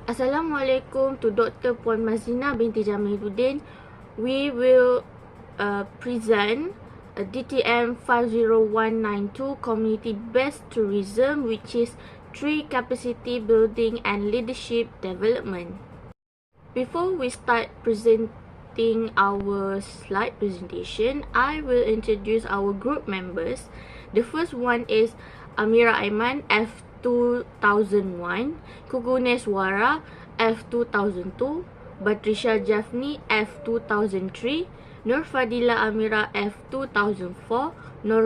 Assalamualaikum to Dr. Puan Mazina binti Jamiluddin. We will present a DTM50192 community-based tourism, which is 3 capacity building and leadership development. Before we start presenting our slide presentation, I will introduce our group members. The first one is AMIRAH AIMAN F2001, KUGUNESWARA F2002, BATRISYIA JAFNI F2003, NURFADHILLAH AMIRAH F2004,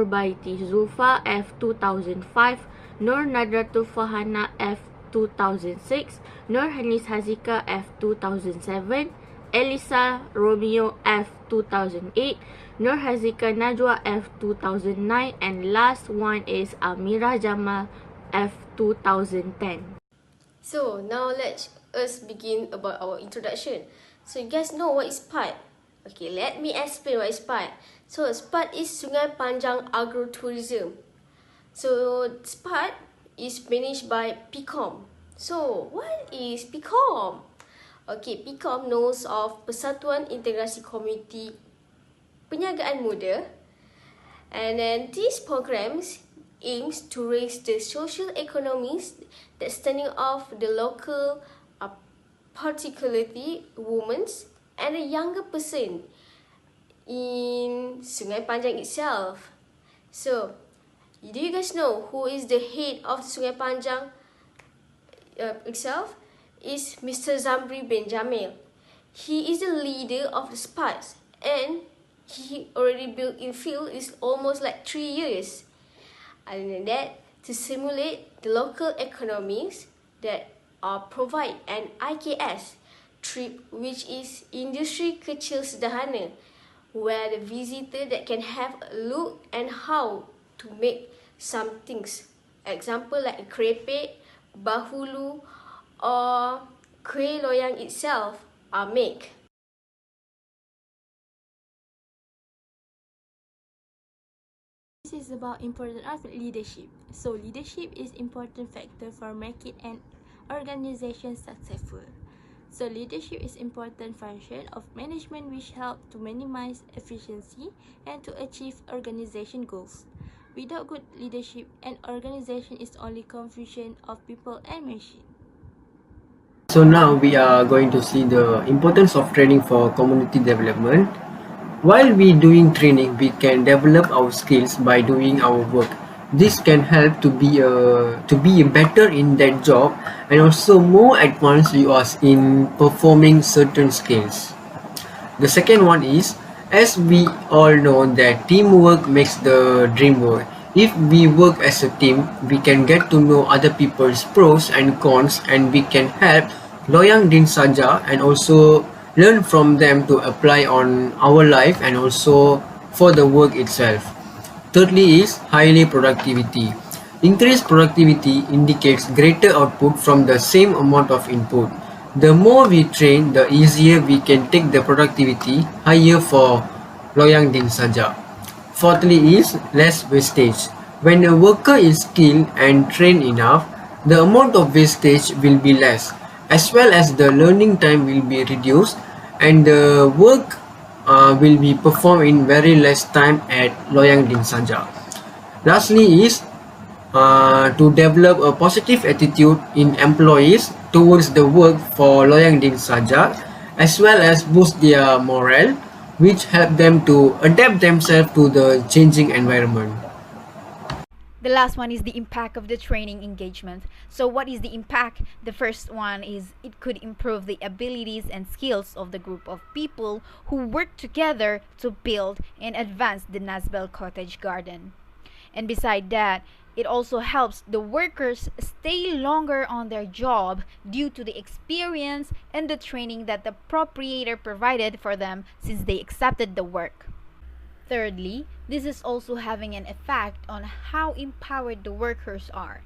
BAITI ZULFA F2005, NADRATHUL FARHANA F2006, HANIS HAZIQAH F2007, ELISA ROMEO F2008, NURHAZIQAH NAJWA F2009, and last one is AMIRAH Jamal F2010. So now let us begin about our introduction. So you guys know what is SPAT? Okay, let me explain what is SPAT. So SPAT is Sungai Panjang Agro-Tourism. So SPAT is managed by PCOM. So what is PCOM? Okay, PCOM knows of Persatuan Integrasi Komuniti Penyagaan Muda, and then these programs aims to raise the social economies that standing of the local, particularly women and a younger person in Sungai Panjang itself. So, do you guys know who is the head of Sungai Panjang itself? Is Mr. Sabri bin Jamil. He is the leader of the SPATs, and he already built in field is almost like 3 years. Other than that, to simulate the local economies that provide an IKS trip, which is Industri Kecil Sederhana, where the visitor that can have a look and how to make some things. Example like kerepek, bahulu, or kuih loyang itself are made. This is about importance of leadership. So leadership is important factor for making an organization successful. So leadership is important function of management which help to minimize efficiency and to achieve organization goals. Without good leadership, an organization is only confusion of people and machine. So now we are going to see the importance of training for community development. While we doing training, we can develop our skills by doing our work. This can help to be better in that job, and also more advanced you are in performing certain skills. The second one is, as we all know that teamwork makes the dream work. If we work as a team, we can get to know other people's pros and cons, and we can help loyang din saja and also learn from them to apply on our life and also for the work itself. Thirdly is highly productivity. Increased productivity indicates greater output from the same amount of input. The more we train, the easier we can take the productivity higher for loyang din saja. Fourthly is less wastage. When a worker is skilled and trained enough, the amount of wastage will be less, as well as the learning time will be reduced, and the work will be performed in very less time at loyang din saja. Lastly is to develop a positive attitude in employees towards the work for loyang din saja, as well as boost their morale, which help them to adapt themselves to the changing environment. The last one is the impact of the training engagement. So what is the impact? The first one is it could improve the abilities and skills of the group of people who work together to build and advance the Nazbel Cottage Garden. And beside that, it also helps the workers stay longer on their job due to the experience and the training that the proprietor provided for them since they accepted the work. Thirdly, this is also having an effect on how empowered the workers are.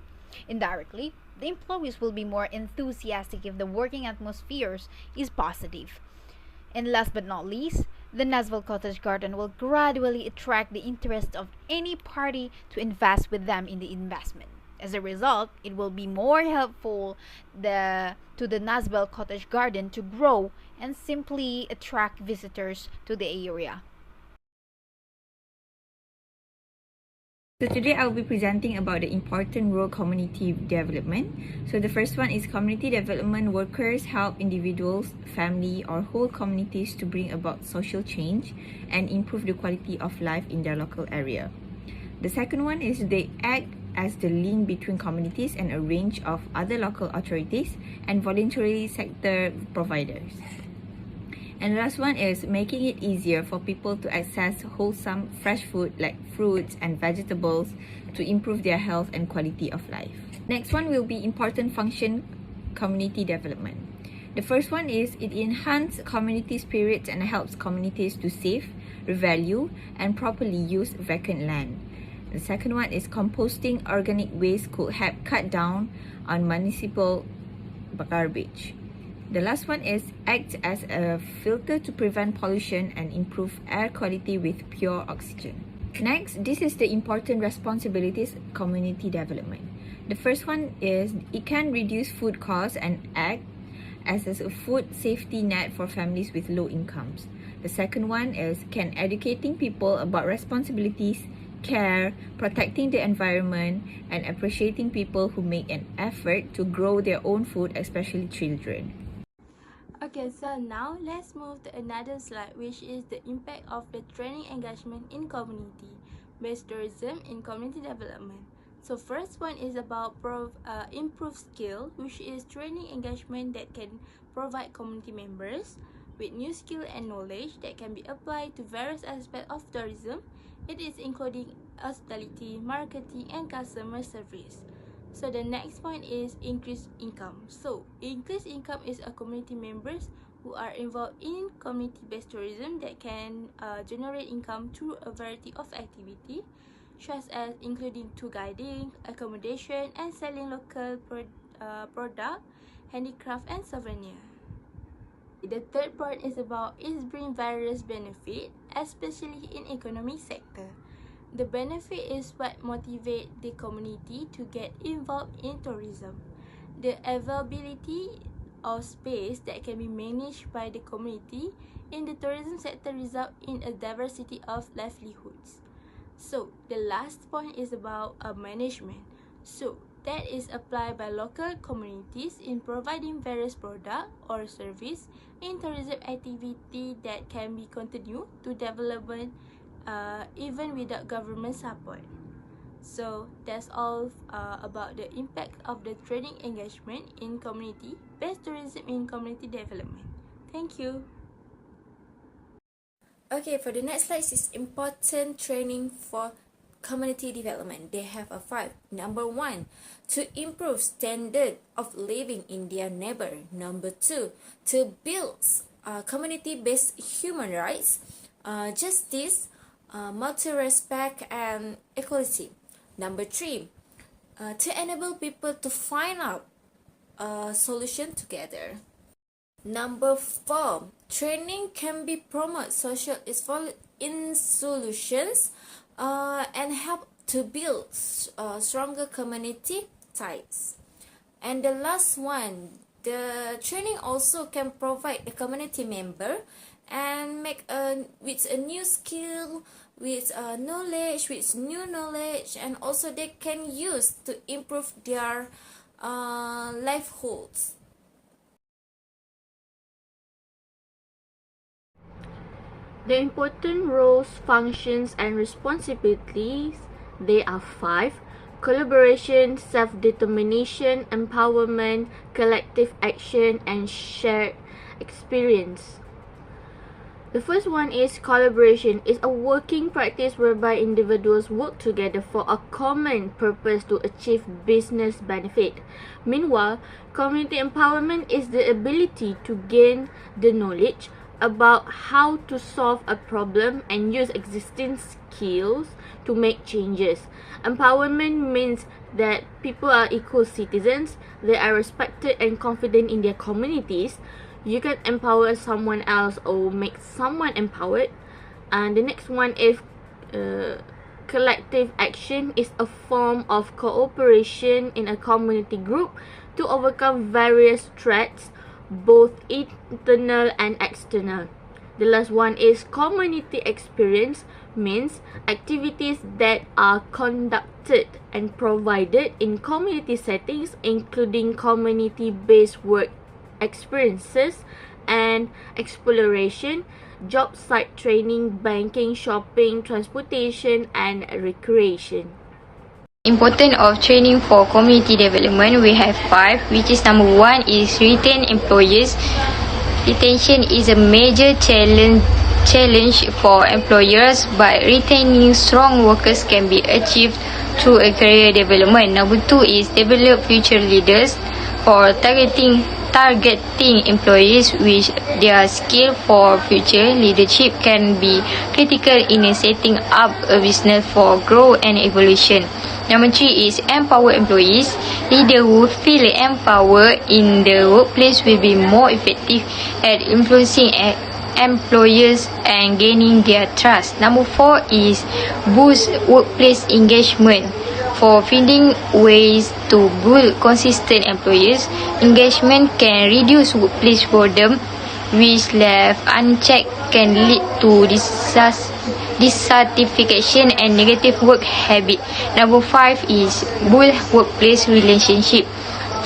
Indirectly, the employees will be more enthusiastic if the working atmosphere is positive. And last but not least, the Nazbel Cottage Garden will gradually attract the interest of any party to invest with them in the investment. As a result, it will be more helpful to the Nazbel Cottage Garden to grow and simply attract visitors to the area. So today I'll be presenting about the important role community development. So the first one is community development workers help individuals, family or whole communities to bring about social change and improve the quality of life in their local area. The second one is they act as the link between communities and a range of other local authorities and voluntary sector providers. And the last one is making it easier for people to access wholesome fresh food like fruits and vegetables to improve their health and quality of life. Next one will be important function community development. The first one is it enhances community spirit and helps communities to save, revalue, and properly use vacant land. The second one is composting organic waste could help cut down on municipal garbage. The last one is act as a filter to prevent pollution and improve air quality with pure oxygen. Next, this is the important responsibilities community development. The first one is it can reduce food costs and act as a food safety net for families with low incomes. The second one is can educating people about responsibilities, care, protecting the environment, and appreciating people who make an effort to grow their own food, especially children. Okay, so now let's move to another slide, which is the impact of the training engagement in community-based tourism in community development. So first one is about improve skill, which is training engagement that can provide community members with new skill and knowledge that can be applied to various aspects of tourism. It is including hospitality, marketing, and customer service. So the next point is increased income. So increased income is a community members who are involved in community-based tourism that can generate income through a variety of activity, such as including tour guiding, accommodation, and selling local product, handicraft, and souvenir. The third point is bring various benefit, especially in economic sector. The benefit is what motivates the community to get involved in tourism. The availability of space that can be managed by the community in the tourism sector result in a diversity of livelihoods. So the last point is about management. So that is applied by local communities in providing various product or service in tourism activity that can be continued to development even without government support. So that's all about the impact of the training engagement in community-based tourism in community development. Thank you. Okay, for the next slide is important training for community development. They have a 5. Number 1, to improve standard of living in their neighbor. Number 2, to build community-based human rights, justice, mutual respect, and equality. Number 3, to enable people to find out a solution together. Number 4, training can be promote social solutions and help to build stronger community ties. And the last one, the training also can provide the community member and make with a new skill, with knowledge, with new knowledge, and also they can use to improve their livelihoods. The important roles, functions, and responsibilities, they are 5. Collaboration, self-determination, empowerment, collective action, and shared experience. The first one is collaboration. It's a working practice whereby individuals work together for a common purpose to achieve business benefit. Meanwhile, community empowerment is the ability to gain the knowledge about how to solve a problem and use existing skills to make changes. Empowerment means that people are equal citizens, they are respected and confident in their communities. You can empower someone else or make someone empowered. And the next one is collective action is a form of cooperation in a community group to overcome various threats, both internal and external. The last one is community experience, means activities that are conducted and provided in community settings, including community-based work experiences and exploration, job site training, banking, shopping, transportation, and recreation. Importance of training for community development, we have 5, which is number 1 is retain employees. Retention is a major challenge for employers, but retaining strong workers can be achieved through a career development. Number 2 is develop future leaders. For targeting employees with their skill for future leadership can be critical in setting up a business for growth and evolution. Number 3 is empower employees. Leaders who feel empowered in the workplace will be more effective at influencing employers and gaining their trust. Number 4 is boost workplace engagement. For finding ways to build consistent employees, engagement can reduce workplace boredom, which left unchecked can lead to dissatisfaction and negative work habit. Number 5 is build workplace relationship.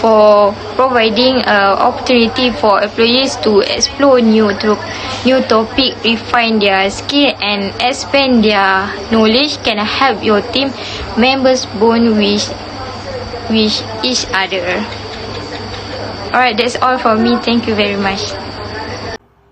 For providing opportunity for employees to explore new topic, refine their skill and expand their knowledge can help your team members bond with each other. Alright, that's all for me. Thank you very much.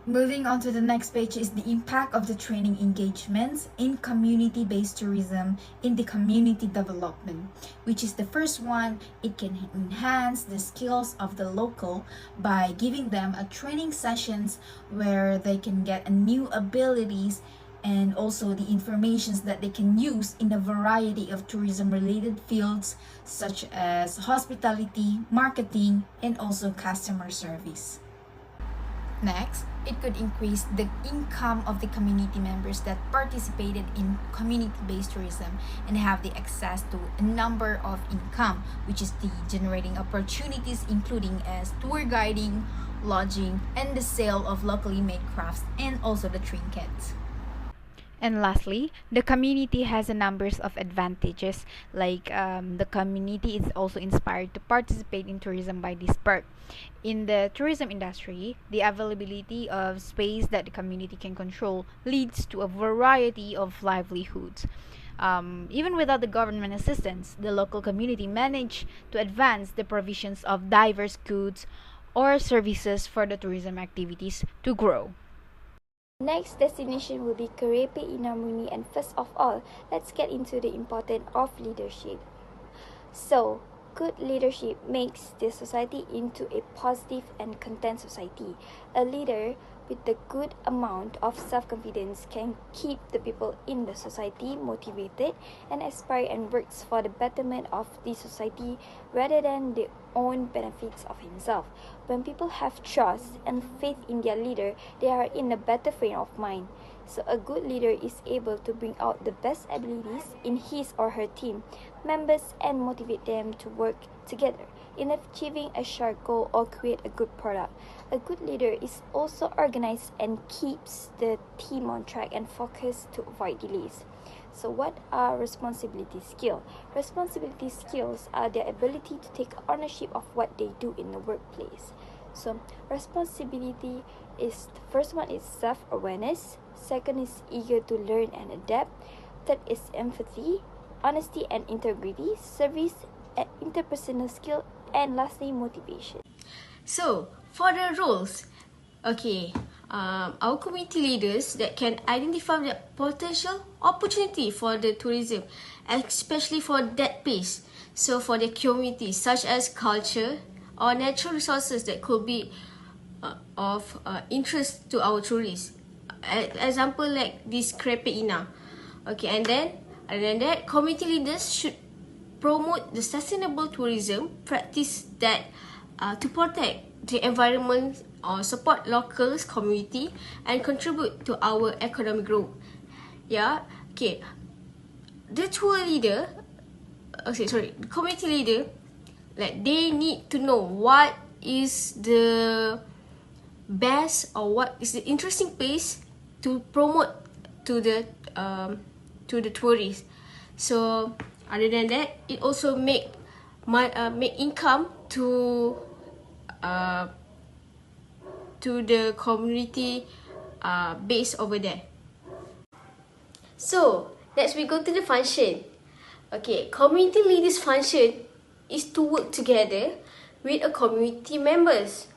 Moving on to the next page is the impact of the training engagements in community-based tourism in the community development, which is the first one. It can enhance the skills of the local by giving them a training sessions where they can get new abilities and also the informations that they can use in a variety of tourism-related fields such as hospitality, marketing, and also customer service. Next, it could increase the income of the community members that participated in community-based tourism and have the access to a number of income, which is the generating opportunities including as tour guiding, lodging, and the sale of locally made crafts and also the trinkets. And lastly, the community has a numbers of advantages, like the community is also inspired to participate in tourism by this perk. In the tourism industry, the availability of space that the community can control leads to a variety of livelihoods. Even without the government assistance, the local community manage to advance the provisions of diverse goods or services for the tourism activities to grow. Next destination will be Kerepe Inamuni, and first of all, let's get into the importance of leadership. So, good leadership makes the society into a positive and content society. A leader with a good amount of self-confidence can keep the people in the society motivated and aspire and works for the betterment of the society rather than the own benefits of himself. When people have trust and faith in their leader, they are in a better frame of mind. So a good leader is able to bring out the best abilities in his or her team members and motivate them to work together in achieving a shared goal or create a good product. A good leader is also organized and keeps the team on track and focused to avoid delays. So what are responsibility skills? Responsibility skills are the ability to take ownership of what they do in the workplace. So responsibility is, the first one is self-awareness, second is eager to learn and adapt, third is empathy, honesty and integrity, service and interpersonal skill, and lastly motivation. So, for the roles, our community leaders that can identify the potential opportunity for the tourism, especially for that place. So, for the community, such as culture or natural resources that could be of interest to our tourists. Example like this Kerepe Ina. And then other than that, community leaders should promote the sustainable tourism practice that to protect the environment or support locals community and contribute to our economic growth. the tour leader, the community leader, like they need to know what is the best or what is the interesting place to promote to the tourists. So other than that, it also make income to the community base over there. So next we go to the function. Okay, community leaders function is to work together with a community members.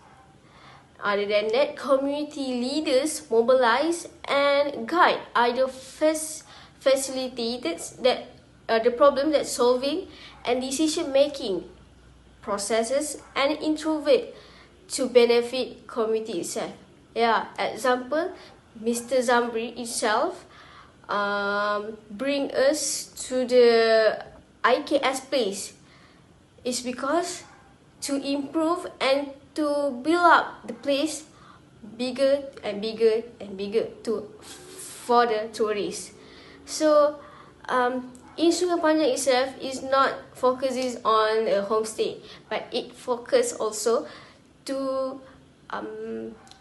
Other than that, community leaders mobilize and guide either facilitators that the problem that solving and decision making processes and introvert to benefit community itself. Yeah, example, Mr. Zamri itself bring us to the IKS place is because to improve and to build up the place bigger and bigger and bigger for the tourists. So in Sungai Panjang itself is not focuses on a homestay, but it focus also to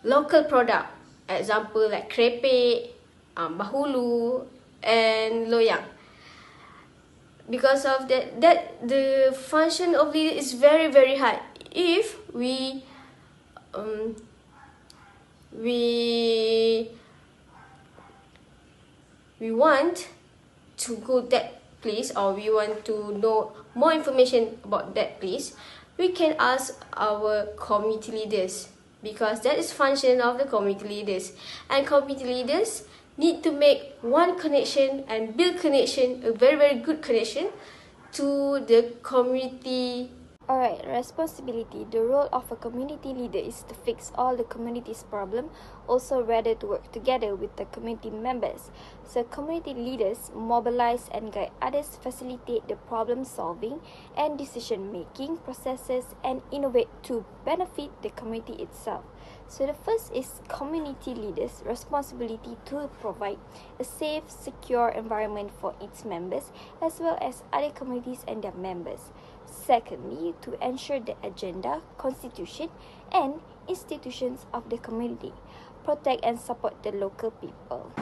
local product. Example like krepek, bahulu and loyang. Because of that the function of leader is very, very hard. If we want to go that place, or we want to know more information about that place, we can ask our community leaders, because that is function of the community leaders. And community leaders need to make one connection and build connection, a very, very good connection to the community. Alright, responsibility. The role of a community leader is to fix all the community's problem, also rather to work together with the community members. So community leaders mobilize and guide others, facilitate the problem solving and decision making processes, and innovate to benefit the community itself. So the first is community leaders' responsibility to provide a safe, secure environment for its members as well as other communities and their members. Secondly, to ensure the agenda, constitution and institutions of the community, protect and support the local people.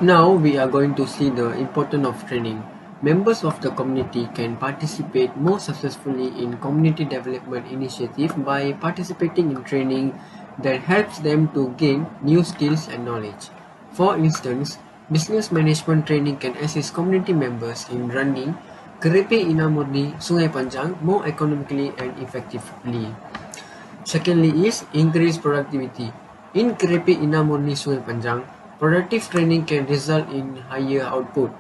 Now we are going to see the importance of training. Members of the community can participate more successfully in community development initiative by participating in training that helps them to gain new skills and knowledge. For instance, business management training can assist community members in running Kerepek Inamurni Sungai Panjang more economically and effectively. Secondly is increased productivity. In Kerepek Inamurni Sungai Panjang, productive training can result in higher output.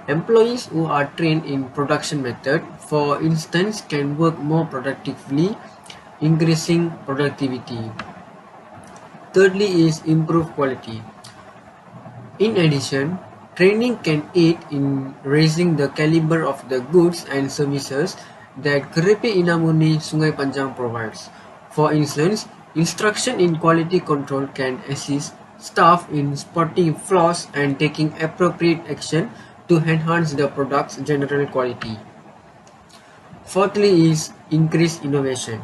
Employees who are trained in production method, for instance, can work more productively, increasing productivity. Thirdly is improved quality. In addition, training can aid in raising the caliber of the goods and services that Kerepek Inamurni Sungai Panjang provides. For instance, instruction in quality control can assist staff in spotting flaws and taking appropriate action to enhance the product's general quality. Fourthly is increased innovation.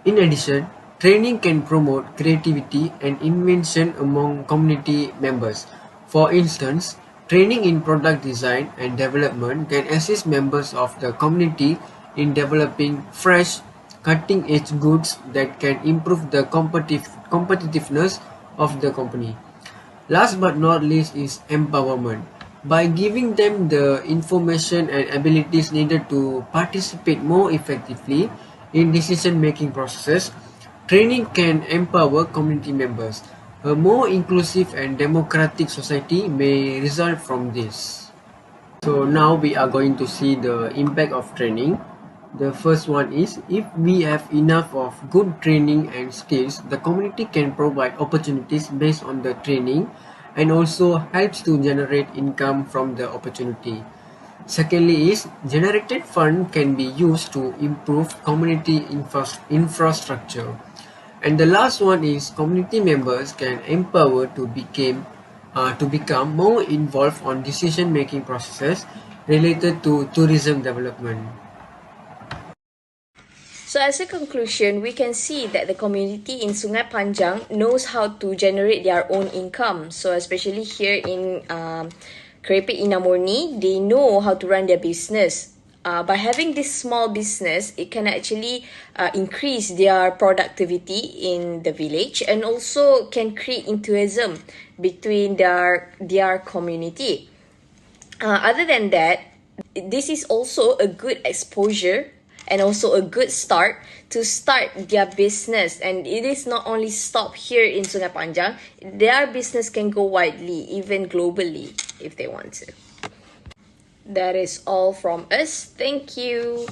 In addition, training can promote creativity and invention among community members. For instance, training in product design and development can assist members of the community in developing fresh, cutting-edge goods that can improve the competitiveness of the company. Last but not least is empowerment. By giving them the information and abilities needed to participate more effectively in decision-making processes, training can empower community members. A more inclusive and democratic society may result from this. So now we are going to see the impact of training. The first one is, if we have enough of good training and skills, the community can provide opportunities based on the training and also helps to generate income from the opportunity. Secondly is, generated fund can be used to improve community infrastructure. And the last one is, community members can empower to become to become more involved on decision-making processes related to tourism development. So as a conclusion, we can see that the community in Sungai Panjang knows how to generate their own income. So especially here in Kerepek Inamurni, they know how to run their business. By having this small business, it can actually increase their productivity in the village and also can create enthusiasm between their community. Other than that, this is also a good exposure and also a good start to start their business. And it is not only stop here in Sungai Panjang, their business can go widely, even globally, if they want to. That is all from us. Thank you.